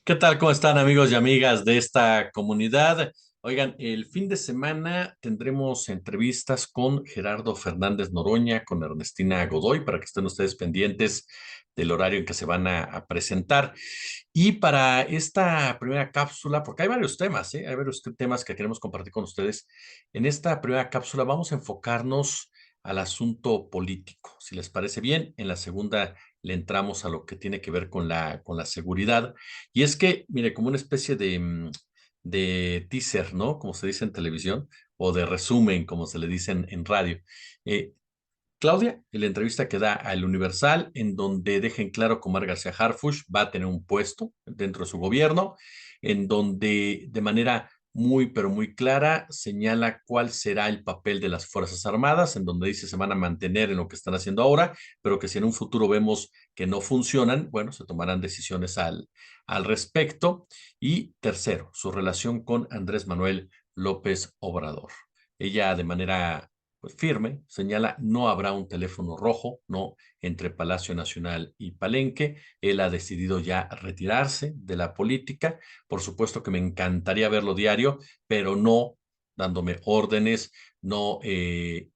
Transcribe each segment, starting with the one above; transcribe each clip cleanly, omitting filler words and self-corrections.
¿Qué tal? ¿Cómo están amigos y amigas de esta comunidad? Oigan, el fin de semana tendremos entrevistas con Gerardo Fernández Noroña, con Ernestina Godoy, para que estén ustedes pendientes del horario en que se van a presentar. Y para esta primera cápsula, porque hay varios temas, ¿eh? Hay varios temas que queremos compartir con ustedes. En esta primera cápsula vamos a enfocarnos al asunto político. Si les parece bien, en la segunda le entramos a lo que tiene que ver con la seguridad. Y es que, mire, como una especie de teaser, ¿no? Como se dice en televisión, o de resumen, como se le dice en radio. Eh, Claudia, en la entrevista que da al Universal, en donde deja en claro que Omar García Harfuch va a tener un puesto dentro de su gobierno, en donde de manera muy, pero muy clara señala cuál será el papel de las Fuerzas Armadas, en donde dice se van a mantener en lo que están haciendo ahora, pero que si en un futuro vemos que no funcionan, bueno, se tomarán decisiones al respecto. Y tercero, su relación con Andrés Manuel López Obrador. Ella de manera pues firme, señala, no habrá un teléfono rojo, no, entre Palacio Nacional y Palenque. Él ha decidido ya retirarse de la política. Por supuesto que me encantaría verlo diario, pero no dándome órdenes, no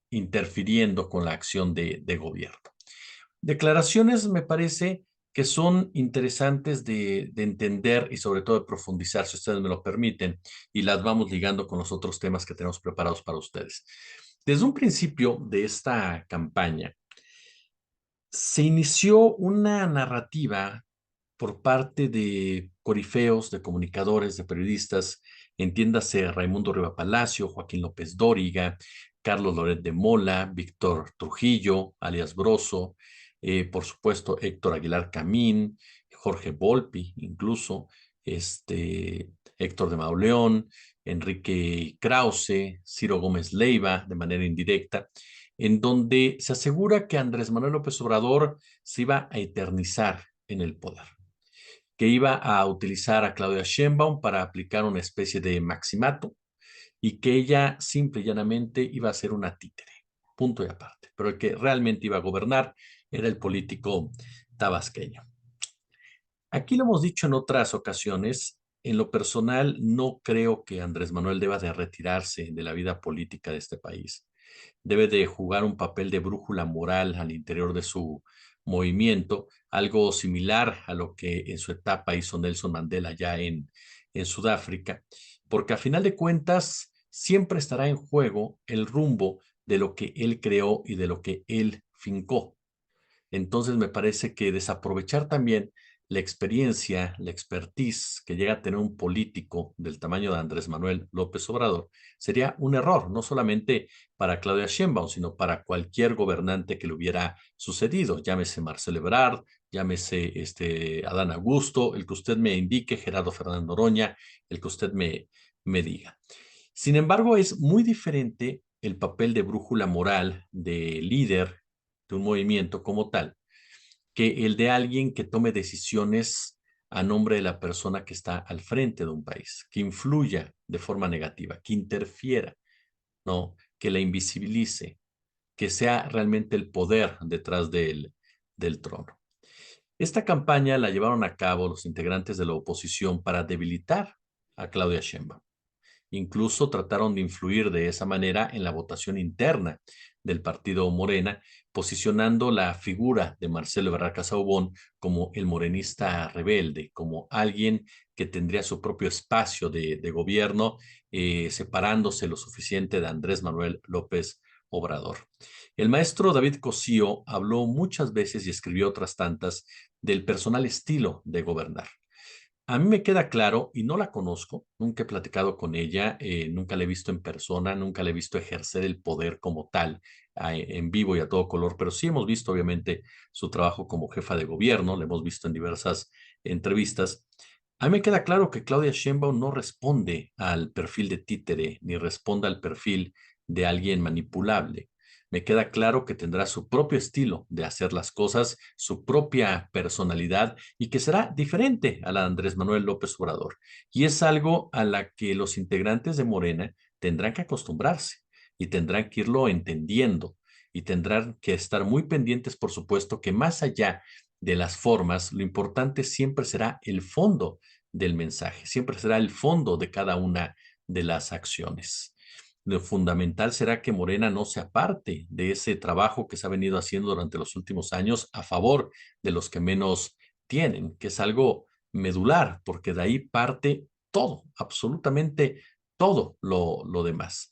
interfiriendo con la acción de gobierno. Declaraciones me parece que son interesantes de entender y sobre todo de profundizar, si ustedes me lo permiten, y las vamos ligando con los otros temas que tenemos preparados para ustedes. Desde un principio de esta campaña, se inició una narrativa por parte de corifeos, de comunicadores, de periodistas, entiéndase Raimundo Riva Palacio, Joaquín López Dóriga, Carlos Loret de Mola, Víctor Trujillo, alias Broso, por supuesto Héctor Aguilar Camín, Jorge Volpi, incluso, Héctor de Mauleón, Enrique Krause, Ciro Gómez Leiva, de manera indirecta, en donde se asegura que Andrés Manuel López Obrador se iba a eternizar en el poder, que iba a utilizar a Claudia Sheinbaum para aplicar una especie de maximato y que ella simple y llanamente iba a ser una títere, punto y aparte. Pero el que realmente iba a gobernar era el político tabasqueño. Aquí lo hemos dicho en otras ocasiones. En lo personal, no creo que Andrés Manuel deba de retirarse de la vida política de este país. Debe de jugar un papel de brújula moral al interior de su movimiento, algo similar a lo que en su etapa hizo Nelson Mandela ya en Sudáfrica, porque a final de cuentas siempre estará en juego el rumbo de lo que él creó y de lo que él fincó. Entonces me parece que desaprovechar también la experiencia, la expertise que llega a tener un político del tamaño de Andrés Manuel López Obrador sería un error, no solamente para Claudia Sheinbaum, sino para cualquier gobernante que le hubiera sucedido, llámese Marcelo Ebrard, llámese Adán Augusto, el que usted me indique, Gerardo Fernández Noroña, el que usted me diga. Sin embargo, es muy diferente el papel de brújula moral, de líder de un movimiento como tal, que el de alguien que tome decisiones a nombre de la persona que está al frente de un país, que influya de forma negativa, que interfiera, ¿no? Que la invisibilice, que sea realmente el poder detrás del trono. Esta campaña la llevaron a cabo los integrantes de la oposición para debilitar a Claudia Sheinbaum. Incluso trataron de influir de esa manera en la votación interna del partido Morena, posicionando la figura de Marcelo Ebrard Casaubon como el morenista rebelde, como alguien que tendría su propio espacio de gobierno, separándose lo suficiente de Andrés Manuel López Obrador. El maestro David Cosío habló muchas veces y escribió otras tantas del personal estilo de gobernar. A mí me queda claro, y no la conozco, nunca he platicado con ella, nunca la he visto en persona, nunca la he visto ejercer el poder como tal, en vivo y a todo color, pero sí hemos visto obviamente su trabajo como jefa de gobierno, la hemos visto en diversas entrevistas. A mí me queda claro que Claudia Sheinbaum no responde al perfil de títere, ni responde al perfil de alguien manipulable. Me queda claro que tendrá su propio estilo de hacer las cosas, su propia personalidad y que será diferente a la de Andrés Manuel López Obrador. Y es algo a la que los integrantes de Morena tendrán que acostumbrarse y tendrán que irlo entendiendo y tendrán que estar muy pendientes, por supuesto, que más allá de las formas, lo importante siempre será el fondo del mensaje, siempre será el fondo de cada una de las acciones. Lo fundamental será que Morena no se aparte de ese trabajo que se ha venido haciendo durante los últimos años a favor de los que menos tienen, que es algo medular, porque de ahí parte todo, absolutamente todo lo demás.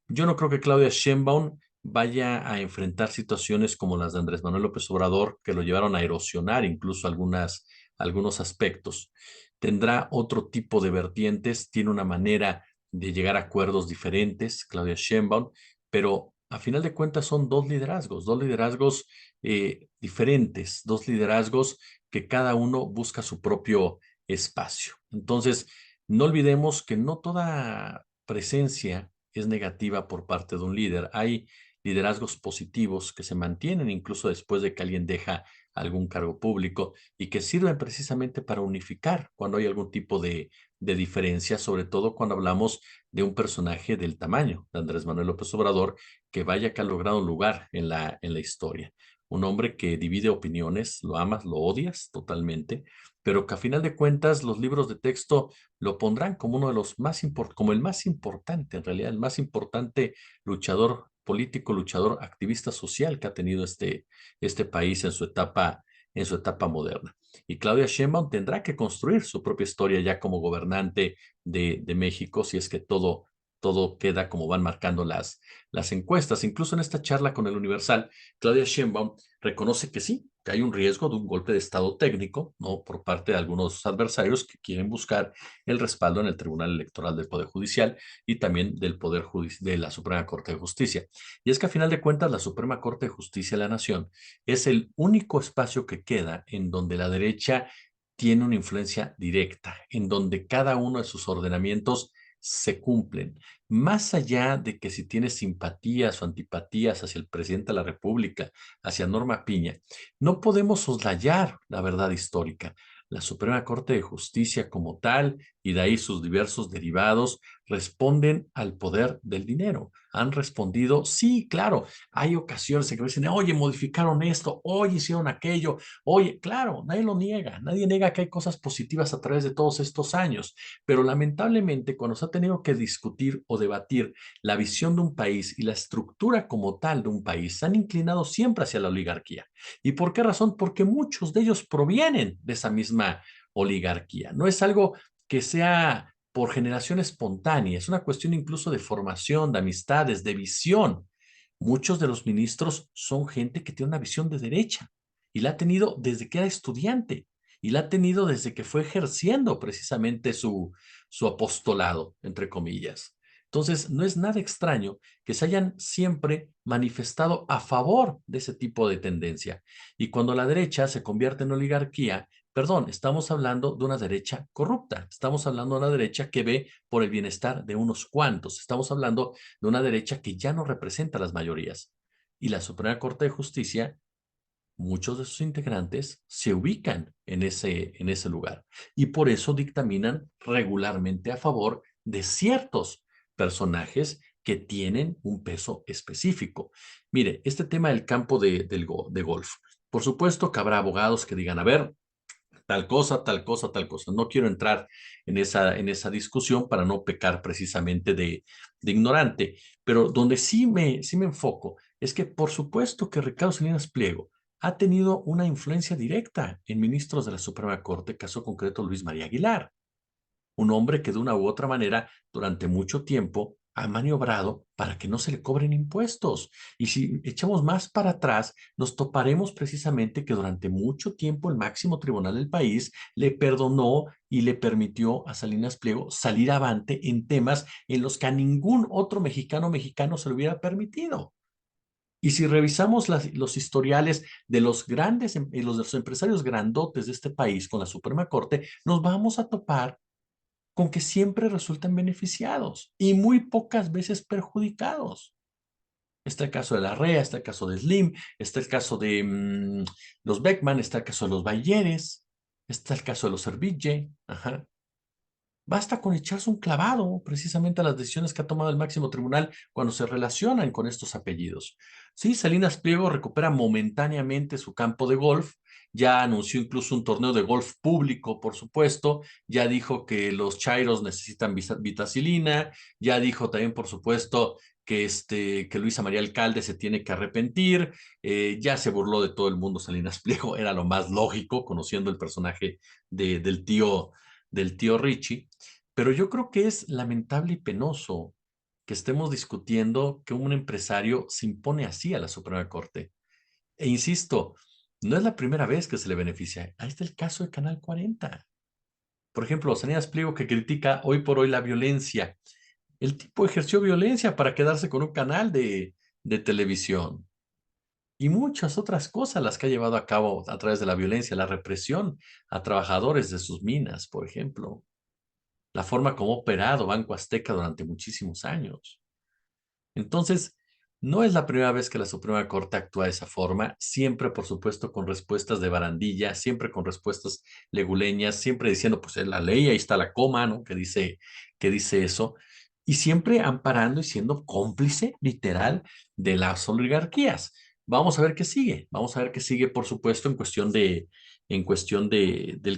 Yo no creo que Claudia Sheinbaum vaya a enfrentar situaciones como las de Andrés Manuel López Obrador, que lo llevaron a erosionar incluso algunos aspectos. Tendrá otro tipo de vertientes, tiene una manera de llegar a acuerdos diferentes, Claudia Sheinbaum, pero a final de cuentas son dos liderazgos diferentes, dos liderazgos que cada uno busca su propio espacio. Entonces, no olvidemos que no toda presencia es negativa por parte de un líder. Hay liderazgos positivos que se mantienen incluso después de que alguien deja algún cargo público y que sirven precisamente para unificar cuando hay algún tipo de diferencia, sobre todo cuando hablamos de un personaje del tamaño de Andrés Manuel López Obrador, que vaya que ha logrado un lugar en la historia. Un hombre que divide opiniones, lo amas, lo odias totalmente, pero que a final de cuentas los libros de texto lo pondrán como uno de los más importantes, como el más importante, en realidad, el más importante luchador político, luchador activista social que ha tenido este país en su etapa moderna. Y Claudia Sheinbaum tendrá que construir su propia historia ya como gobernante de México, si es que todo queda como van marcando las encuestas. Incluso en esta charla con el Universal, Claudia Sheinbaum reconoce que sí, que hay un riesgo de un golpe de Estado técnico, ¿no? Por parte de algunos adversarios que quieren buscar el respaldo en el Tribunal Electoral del Poder Judicial y también del Poder Judicial de la Suprema Corte de Justicia. Y es que a final de cuentas la Suprema Corte de Justicia de la Nación es el único espacio que queda en donde la derecha tiene una influencia directa, en donde cada uno de sus ordenamientos se cumplen. Más allá de que si tiene simpatías o antipatías hacia el presidente de la República, hacia Norma Piña, no podemos soslayar la verdad histórica. La Suprema Corte de Justicia como tal y de ahí sus diversos derivados responden al poder del dinero. Han respondido, sí, claro, hay ocasiones en que dicen, oye, modificaron esto, oye, hicieron aquello, oye, claro, nadie lo niega, nadie niega que hay cosas positivas a través de todos estos años, pero lamentablemente cuando se ha tenido que discutir o debatir la visión de un país y la estructura como tal de un país, se han inclinado siempre hacia la oligarquía. ¿Y por qué razón? Porque muchos de ellos provienen de esa misma oligarquía. No es algo que sea por generación espontánea, es una cuestión incluso de formación, de amistades, de visión. Muchos de los ministros son gente que tiene una visión de derecha y la ha tenido desde que era estudiante y la ha tenido desde que fue ejerciendo precisamente su apostolado, entre comillas. Entonces, no es nada extraño que se hayan siempre manifestado a favor de ese tipo de tendencia. Y cuando la derecha se convierte en oligarquía, perdón, estamos hablando de una derecha corrupta, estamos hablando de una derecha que ve por el bienestar de unos cuantos, estamos hablando de una derecha que ya no representa a las mayorías. Y la Suprema Corte de Justicia, muchos de sus integrantes se ubican en ese lugar y por eso dictaminan regularmente a favor de ciertos personajes que tienen un peso específico. Mire, este tema del campo de golf, por supuesto que habrá abogados que digan, a ver, tal cosa, tal cosa, tal cosa. No quiero entrar en esa discusión para no pecar precisamente de ignorante, pero donde sí me enfoco es que por supuesto que Ricardo Salinas Pliego ha tenido una influencia directa en ministros de la Suprema Corte, caso concreto Luis María Aguilar, un hombre que de una u otra manera durante mucho tiempo ha maniobrado para que no se le cobren impuestos. Y si echamos más para atrás, nos toparemos precisamente que durante mucho tiempo el máximo tribunal del país le perdonó y le permitió a Salinas Pliego salir avante en temas en los que a ningún otro mexicano se le hubiera permitido. Y si revisamos los historiales de los grandes, los empresarios grandotes de este país con la Suprema Corte, nos vamos a topar con que siempre resultan beneficiados y muy pocas veces perjudicados. Está el caso de la REA, está el caso de Slim, está el caso de los Beckman, está el caso de los Bayeres, está el caso de los Serville. Ajá. Basta con echarse un clavado precisamente a las decisiones que ha tomado el máximo tribunal cuando se relacionan con estos apellidos. Sí, Salinas Pliego recupera momentáneamente su campo de golf, ya anunció incluso un torneo de golf público, por supuesto, ya dijo que los chairos necesitan vitacilina, ya dijo también, por supuesto, que Luisa María Alcalde se tiene que arrepentir, ya se burló de todo el mundo Salinas Pliego, era lo más lógico, conociendo el personaje del tío Richie, pero yo creo que es lamentable y penoso que estemos discutiendo que un empresario se impone así a la Suprema Corte. E insisto, no es la primera vez que se le beneficia. Ahí está el caso de Canal 40. Por ejemplo, Salinas Pliego que critica hoy por hoy la violencia. El tipo ejerció violencia para quedarse con un canal de televisión y muchas otras cosas las que ha llevado a cabo a través de la violencia, la represión a trabajadores de sus minas, por ejemplo, la forma como ha operado Banco Azteca durante muchísimos años. Entonces, no es la primera vez que la Suprema Corte actúa de esa forma, siempre, por supuesto, con respuestas de barandilla, siempre con respuestas leguleñas, siempre diciendo, pues es la ley, ahí está la coma, ¿no? Que dice eso, y siempre amparando y siendo cómplice literal de las oligarquías. Vamos a ver qué sigue, vamos a ver qué sigue, por supuesto, del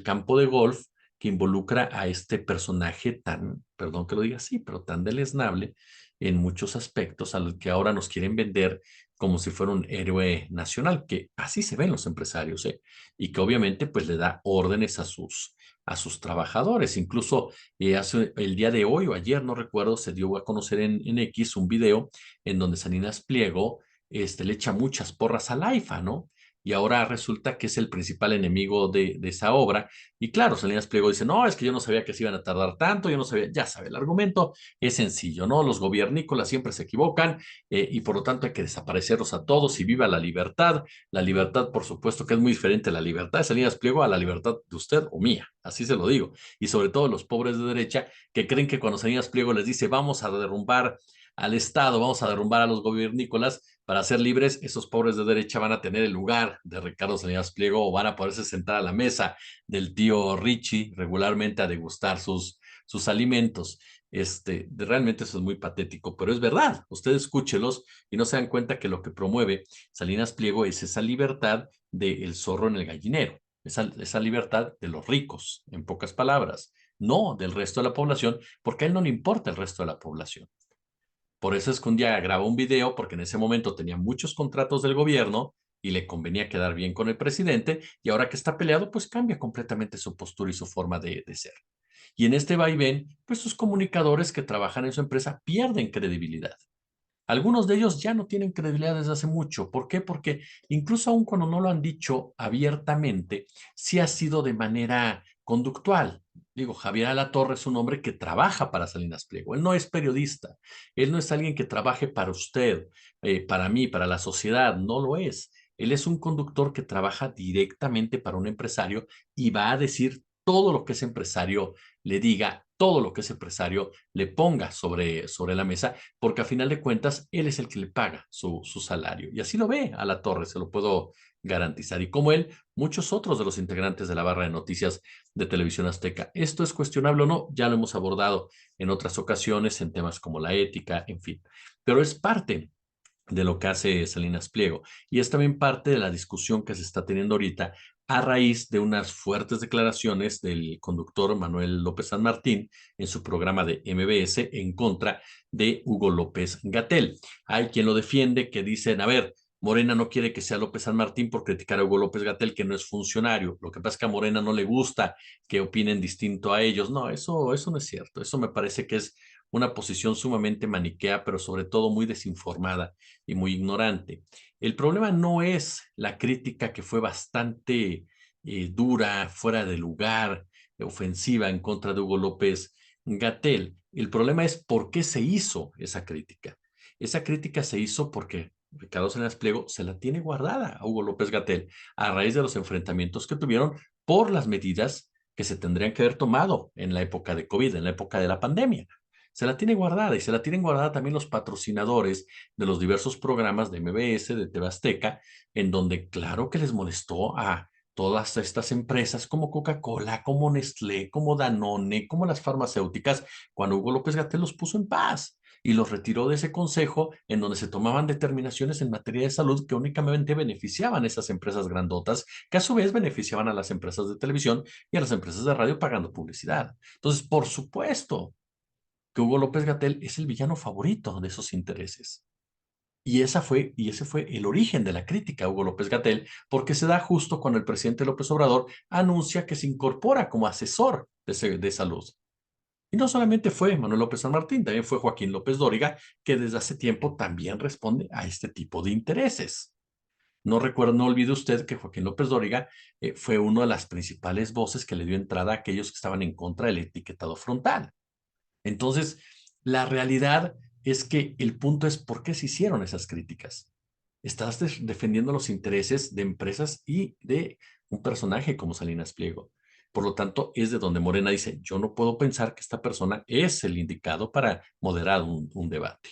campo de golf que involucra a este personaje tan, perdón que lo diga así, pero tan deleznable en muchos aspectos al que ahora nos quieren vender como si fuera un héroe nacional, que así se ven los empresarios, ¿eh? Y que obviamente pues le da órdenes a sus trabajadores. Incluso hace el día de hoy o ayer, no recuerdo, se dio a conocer en X un video en donde Salinas Pliego le echa muchas porras al AIFA, ¿no? Y ahora resulta que es el principal enemigo de esa obra. Y claro, Salinas Pliego dice, no, es que yo no sabía que se iban a tardar tanto, yo no sabía, ya sabe, el argumento es sencillo, ¿no? Los gobiernícolas siempre se equivocan y por lo tanto hay que desaparecerlos a todos y viva la libertad. La libertad, por supuesto, que es muy diferente a la libertad de Salinas Pliego a la libertad de usted o mía, así se lo digo. Y sobre todo los pobres de derecha que creen que cuando Salinas Pliego les dice vamos a derrumbar al Estado, vamos a derrumbar a los gobiernícolas para ser libres, esos pobres de derecha van a tener el lugar de Ricardo Salinas Pliego o van a poderse sentar a la mesa del tío Richie regularmente a degustar sus alimentos. Realmente eso es muy patético, pero es verdad. Ustedes escúchelos y no se dan cuenta que lo que promueve Salinas Pliego es esa libertad del zorro en el gallinero, esa libertad de los ricos, en pocas palabras, no del resto de la población, porque a él no le importa el resto de la población. Por eso es que un día grabó un video, porque en ese momento tenía muchos contratos del gobierno y le convenía quedar bien con el presidente, y ahora que está peleado, pues cambia completamente su postura y su forma de ser. Y en este vaivén, pues sus comunicadores que trabajan en su empresa pierden credibilidad. Algunos de ellos ya no tienen credibilidad desde hace mucho. ¿Por qué? Porque incluso aun cuando no lo han dicho abiertamente, sí ha sido de manera conductual. Digo, Javier Alatorre es un hombre que trabaja para Salinas Pliego. Él no es periodista. Él no es alguien que trabaje para usted, para mí, para la sociedad. No lo es. Él es un conductor que trabaja directamente para un empresario y va a decir todo lo que ese empresario le diga, todo lo que ese empresario le ponga sobre la mesa, porque a final de cuentas él es el que le paga su salario. Y así lo ve a la torre, se lo puedo garantizar. Y como él, muchos otros de los integrantes de la barra de noticias de Televisión Azteca. ¿Esto es cuestionable o no? Ya lo hemos abordado en otras ocasiones en temas como la ética, en fin. Pero es parte de lo que hace Salinas Pliego. Y es también parte de la discusión que se está teniendo ahorita a raíz de unas fuertes declaraciones del conductor Manuel López San Martín en su programa de MBS en contra de Hugo López Gatell. Hay quien lo defiende, que dicen, a ver, Morena no quiere que sea López San Martín por criticar a Hugo López Gatell, que no es funcionario. Lo que pasa es que a Morena no le gusta que opinen distinto a ellos. No, eso no es cierto. Eso me parece que es una posición sumamente maniquea, pero sobre todo muy desinformada y muy ignorante. El problema no es la crítica que fue bastante dura, fuera de lugar, ofensiva en contra de Hugo López Gatell. El problema es por qué se hizo esa crítica. Esa crítica se hizo porque Ricardo Salinas Pliego se la tiene guardada a Hugo López Gatell a raíz de los enfrentamientos que tuvieron por las medidas que se tendrían que haber tomado en la época de COVID, en la época de la pandemia. Se la tiene guardada y se la tienen guardada también los patrocinadores de los diversos programas de MBS, de TV Azteca, en donde claro que les molestó a todas estas empresas como Coca-Cola, como Nestlé, como Danone, como las farmacéuticas, cuando Hugo López-Gatell los puso en paz y los retiró de ese consejo en donde se tomaban determinaciones en materia de salud que únicamente beneficiaban a esas empresas grandotas, que a su vez beneficiaban a las empresas de televisión y a las empresas de radio pagando publicidad. Entonces, por supuesto que Hugo López-Gatell es el villano favorito de esos intereses. Y ese fue el origen de la crítica a Hugo López-Gatell, porque se da justo cuando el presidente López Obrador anuncia que se incorpora como asesor de salud. Y no solamente fue Manuel López San Martín, también fue Joaquín López Dóriga, que desde hace tiempo también responde a este tipo de intereses. No recuerdo, no olvide usted que Joaquín López Dóriga fue una de las principales voces que le dio entrada a aquellos que estaban en contra del etiquetado frontal. Entonces, la realidad es que el punto es por qué se hicieron esas críticas. Estás defendiendo los intereses de empresas y de un personaje como Salinas Pliego. Por lo tanto, es de donde Morena dice, yo no puedo pensar que esta persona es el indicado para moderar un debate.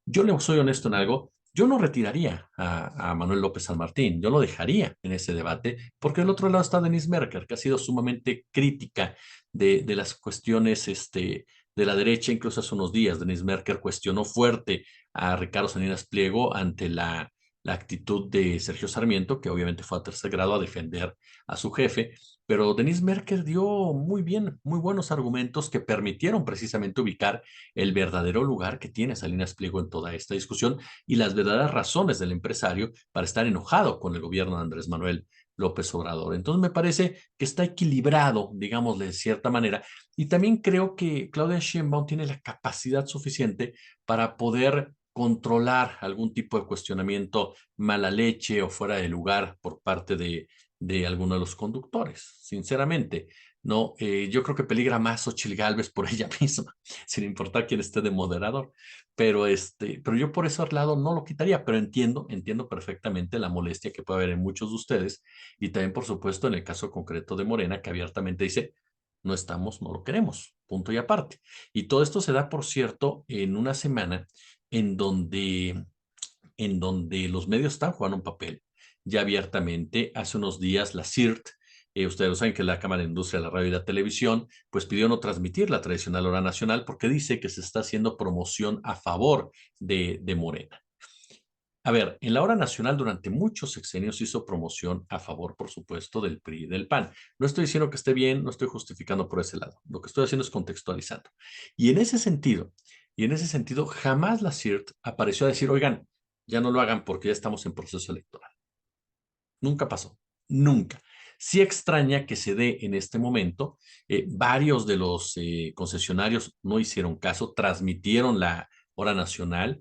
Yo le soy honesto en algo, yo no retiraría a Manuel López San Martín, yo lo dejaría en ese debate, porque del otro lado está Denise Merker, que ha sido sumamente crítica de las cuestiones de la derecha, incluso hace unos días. Denise Merker cuestionó fuerte a Ricardo Salinas Pliego ante la actitud de Sergio Sarmiento, que obviamente fue a tercer grado a defender a su jefe, pero Denise Merker dio muy bien, muy buenos argumentos que permitieron precisamente ubicar el verdadero lugar que tiene Salinas Pliego en toda esta discusión y las verdaderas razones del empresario para estar enojado con el gobierno de Andrés Manuel López Obrador. Entonces me parece que está equilibrado, digámosle de cierta manera, y también creo que Claudia Sheinbaum tiene la capacidad suficiente para poder controlar algún tipo de cuestionamiento mala leche o fuera de lugar por parte de alguno de los conductores, sinceramente. No, yo creo que peligra más Xochitl Gálvez por ella misma, sin importar quién esté de moderador. Pero yo por ese lado no lo quitaría, pero entiendo perfectamente la molestia que puede haber en muchos de ustedes y también, por supuesto, en el caso concreto de Morena, que abiertamente dice, no estamos, no lo queremos, punto y aparte. Y todo esto se da, por cierto, en una semana en donde, en donde los medios están jugando un papel ya abiertamente. Hace unos días la CIRT, ustedes saben que la Cámara de Industria de la Radio y la Televisión, pues pidió no transmitir la tradicional hora nacional porque dice que se está haciendo promoción a favor de Morena. A ver, en la hora nacional durante muchos sexenios hizo promoción a favor, por supuesto, del PRI y del PAN. No estoy diciendo que esté bien, no estoy justificando por ese lado. Lo que estoy haciendo es contextualizando. Y en ese sentido, jamás la CIRT apareció a decir, oigan, ya no lo hagan porque ya estamos en proceso electoral. Nunca pasó, nunca. Sí extraña que se dé en este momento. Varios de los concesionarios no hicieron caso, transmitieron la hora nacional.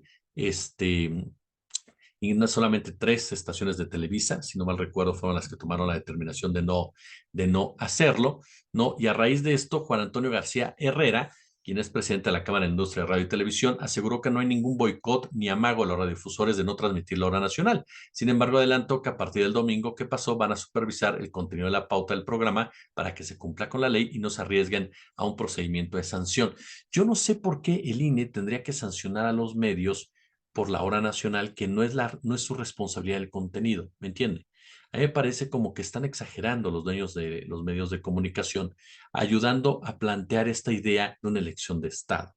Y no solamente tres estaciones de Televisa, si no mal recuerdo, fueron las que tomaron la determinación de no hacerlo, ¿no? Y a raíz de esto, Juan Antonio García Herrera, quien es presidente de la Cámara de Industria de Radio y Televisión, aseguró que no hay ningún boicot ni amago a los radiodifusores de no transmitir la hora nacional. Sin embargo, adelantó que a partir del domingo que pasó van a supervisar el contenido de la pauta del programa para que se cumpla con la ley y no se arriesguen a un procedimiento de sanción. Yo no sé por qué el INE tendría que sancionar a los medios por la hora nacional, que no es su responsabilidad el contenido, ¿me entiende? A mí me parece como que están exagerando los dueños de los medios de comunicación, ayudando a plantear esta idea de una elección de Estado,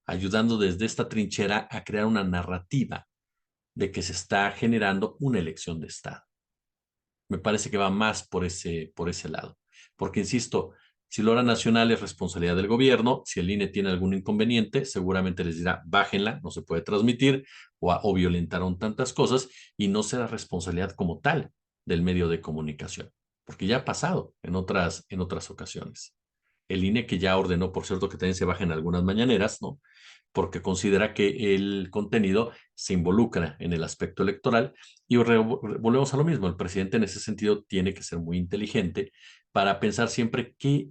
ayudando desde esta trinchera a crear una narrativa de que se está generando una elección de Estado. Me parece que va más por ese lado. Porque, insisto, si la hora nacional es responsabilidad del gobierno, si el INE tiene algún inconveniente, seguramente les dirá, bájenla, no se puede transmitir, o violentaron tantas cosas, y no será responsabilidad como tal del medio de comunicación, porque ya ha pasado en otras ocasiones. El INE que ya ordenó, por cierto, que también se bajen algunas mañaneras, ¿no? Porque considera que el contenido se involucra en el aspecto electoral y volvemos a lo mismo. El presidente en ese sentido tiene que ser muy inteligente para pensar siempre qué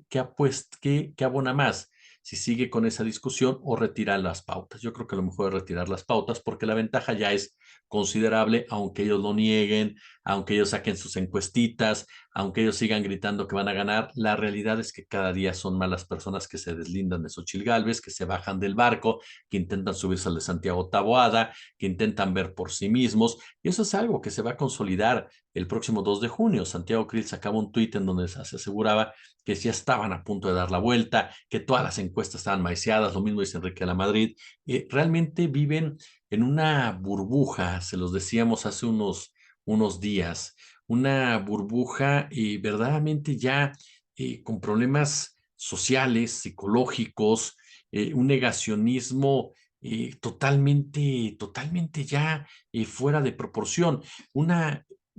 abona más, si sigue con esa discusión o retira las pautas. Yo creo que lo mejor es retirar las pautas porque la ventaja ya es considerable, aunque ellos lo nieguen, aunque ellos saquen sus encuestitas, aunque ellos sigan gritando que van a ganar. La realidad es que cada día son más las personas que se deslindan de Xóchitl Gálvez, que se bajan del barco, que intentan subirse al de Santiago Taboada, que intentan ver por sí mismos, y eso es algo que se va a consolidar el próximo 2 de junio. Santiago Krill sacaba un tuit en donde se aseguraba que ya estaban a punto de dar la vuelta, que todas las encuestas estaban maiciadas, lo mismo dice Enrique de la Madrid. Realmente viven en una burbuja, se los decíamos hace unos días, una burbuja verdaderamente ya con problemas sociales, psicológicos, un negacionismo totalmente ya fuera de proporción.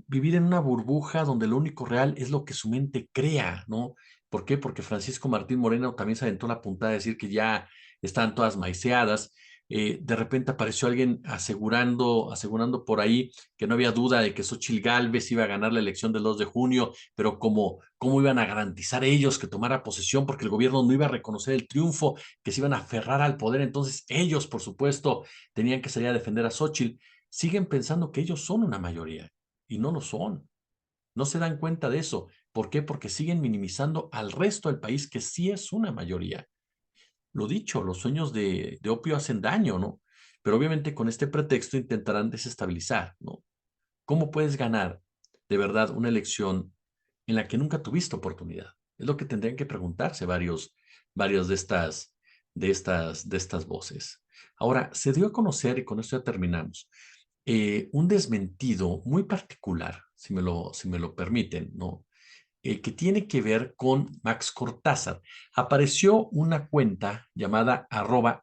Vivir en una burbuja donde lo único real es lo que su mente crea, ¿no? ¿Por qué? Porque Francisco Martín Moreno también se aventó la puntada de decir que ya estaban todas maiceadas. De repente apareció alguien asegurando por ahí que no había duda de que Xóchitl Gálvez iba a ganar la elección del 2 de junio, pero cómo iban a garantizar ellos que tomara posesión, porque el gobierno no iba a reconocer el triunfo, que se iban a aferrar al poder, entonces ellos, por supuesto, tenían que salir a defender a Xóchitl. Siguen pensando que ellos son una mayoría y no lo son. No se dan cuenta de eso. ¿Por qué? Porque siguen minimizando al resto del país que sí es una mayoría. Lo dicho, los sueños de opio hacen daño, ¿no? Pero obviamente con este pretexto intentarán desestabilizar, ¿no? ¿Cómo puedes ganar de verdad una elección en la que nunca tuviste oportunidad? Es lo que tendrían que preguntarse varios de estas voces. Ahora, se dio a conocer, y con esto ya terminamos, un desmentido muy particular, si me lo permiten, ¿no? Que tiene que ver con Max Cortázar. Apareció una cuenta llamada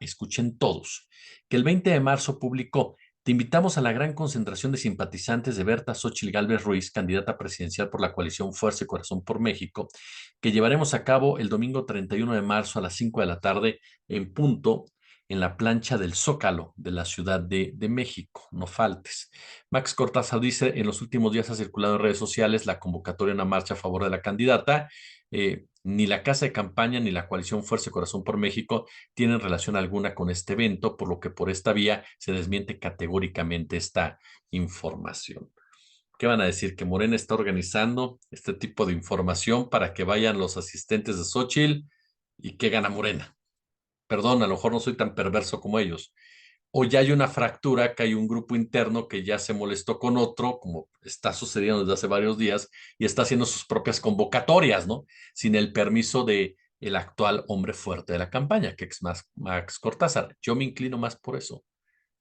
@escuchen todos, que el 20 de marzo publicó: te invitamos a la gran concentración de simpatizantes de Berta Xóchitl Gálvez Ruiz, candidata presidencial por la coalición Fuerza y Corazón por México, que llevaremos a cabo el domingo 31 de marzo a las 5 de la tarde en punto en la plancha del Zócalo de la Ciudad de México. No faltes. Max Cortázar dice: en los últimos días ha circulado en redes sociales la convocatoria a una marcha a favor de la candidata. Ni la Casa de Campaña ni la coalición Fuerza y Corazón por México tienen relación alguna con este evento, por lo que por esta vía se desmiente categóricamente esta información. ¿Qué van a decir? ¿Que Morena está organizando este tipo de información para que vayan los asistentes de Xóchitl y que gana Morena? Perdón, a lo mejor no soy tan perverso como ellos. O ya hay una fractura, que hay un grupo interno que ya se molestó con otro, como está sucediendo desde hace varios días, y está haciendo sus propias convocatorias, ¿no? Sin el permiso de el actual hombre fuerte de la campaña, que es Max Cortázar. Yo me inclino más por eso,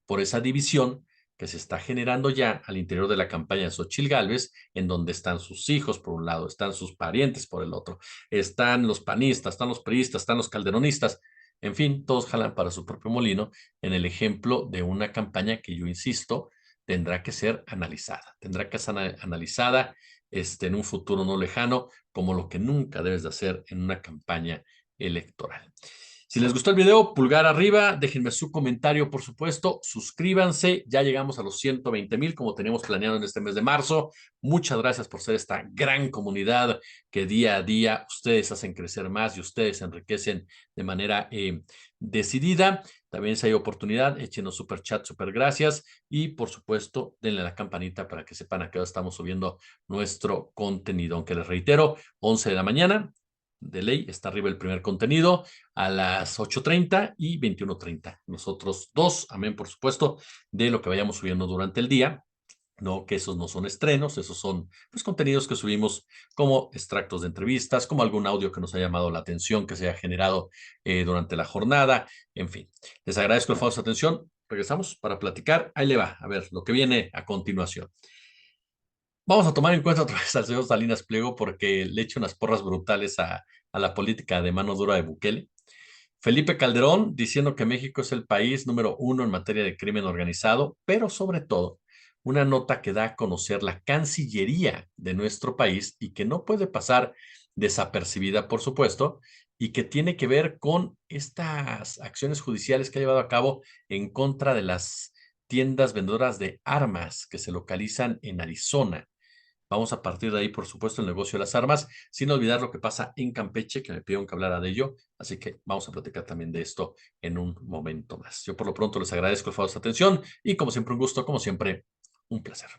por esa división que se está generando ya al interior de la campaña de Xóchitl Gálvez, en donde están sus hijos por un lado, están sus parientes por el otro, están los panistas, están los priistas, están los calderonistas, en fin, todos jalan para su propio molino, en el ejemplo de una campaña que yo insisto, tendrá que ser analizada en un futuro no lejano, como lo que nunca debes de hacer en una campaña electoral. Si les gustó el video, pulgar arriba, déjenme su comentario, por supuesto, suscríbanse, ya llegamos a los 120,000 como teníamos planeado en este mes de marzo. Muchas gracias por ser esta gran comunidad que día a día ustedes hacen crecer más y ustedes se enriquecen de manera decidida. También si hay oportunidad, échenos super chat, super gracias y por supuesto denle a la campanita para que sepan a qué hora estamos subiendo nuestro contenido, aunque les reitero, 11 de la mañana. De ley, está arriba el primer contenido a las 8:30 y 21:30. Nosotros dos, amén, por supuesto, de lo que vayamos subiendo durante el día. No, que esos no son estrenos, esos son pues, contenidos que subimos como extractos de entrevistas, como algún audio que nos haya llamado la atención, que se haya generado durante la jornada, en fin. Les agradezco el favor de su atención. Regresamos para platicar. Ahí le va, a ver, lo que viene a continuación. Vamos a tomar en cuenta otra vez al señor Salinas Pliego porque le echa unas porras brutales a la política de mano dura de Bukele. Felipe Calderón diciendo que México es el país número uno en materia de crimen organizado, pero sobre todo una nota que da a conocer la Cancillería de nuestro país y que no puede pasar desapercibida, por supuesto, y que tiene que ver con estas acciones judiciales que ha llevado a cabo en contra de las tiendas vendedoras de armas que se localizan en Arizona. Vamos a partir de ahí, por supuesto, el negocio de las armas, sin olvidar lo que pasa en Campeche, que me pidieron que hablara de ello. Así que vamos a platicar también de esto en un momento más. Yo por lo pronto les agradezco el favor de su atención y como siempre un gusto, como siempre, un placer.